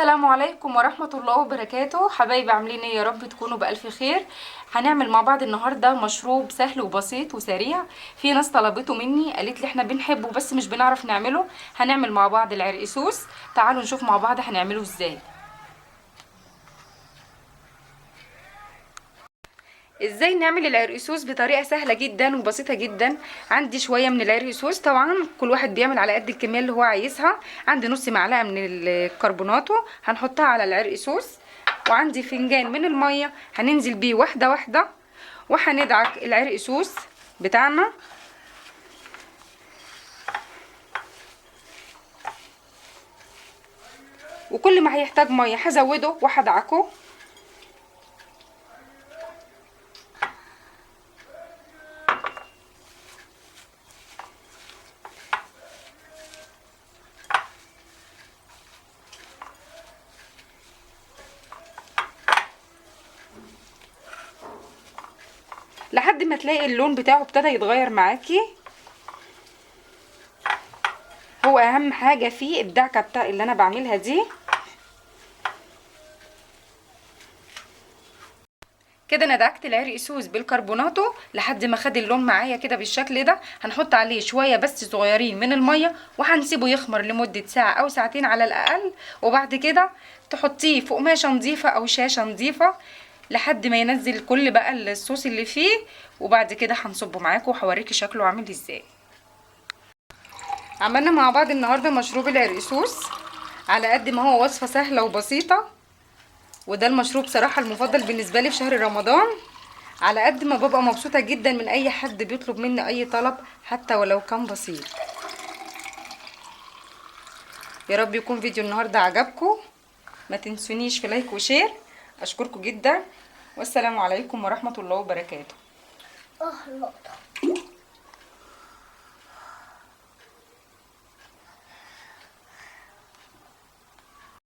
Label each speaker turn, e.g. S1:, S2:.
S1: السلام عليكم ورحمة الله وبركاته. حبايبي عاملين ايه؟ يا رب تكونوا بألف خير. هنعمل مع بعض النهاردة مشروب سهل وبسيط وسريع. في ناس طلبته مني، قالت لي احنا بنحبه بس مش بنعرف نعمله. هنعمل مع بعض العرقسوس. تعالوا نشوف مع بعض هنعمله ازاي. ازاي نعمل العرقسوس بطريقه سهله جدا وبسيطه جدا. عندي شويه من العرقسوس، طبعا كل واحد بيعمل على قد الكميه اللي هو عايزها. عندي نص معلقه من الكربوناتو هنحطها على العرقسوس، وعندي فنجان من الميه هننزل بيه واحده واحده، وهندعك العرقسوس بتاعنا. وكل ما هيحتاج ميه هزوده وهدعكه. لحد ما تلاقي اللون بتاعه ابتدى يتغير معاكي. هو اهم حاجه فيه الدعكه بتاع اللي انا بعملها دي. كده انا دعكت العرقسوس بالكربوناتو لحد ما خد اللون معايا كده بالشكل ده. هنحط عليه شويه بس صغيرين من الميه، وهنسيبه يخمر لمده ساعه او ساعتين على الاقل. وبعد كده تحطيه في قماشه نظيفه او شاشه نظيفه لحد ما ينزل كل بقى الصوص اللي فيه. وبعد كده هنصبه معاكم وهوريكي شكله عامل ازاي. عملنا مع بعض النهارده مشروب العرقسوس. على قد ما هو وصفه سهله وبسيطه، وده المشروب صراحة المفضل بالنسبة لي في شهر رمضان، على قد ما ببقى مبسوطة جدا من اي حد بيطلب مني اي طلب حتى ولو كان بسيط. يا رب يكون فيديو النهاردة عجبكم. ما تنسونيش في لايك وشير. اشكركم جدا، والسلام عليكم ورحمة الله وبركاته.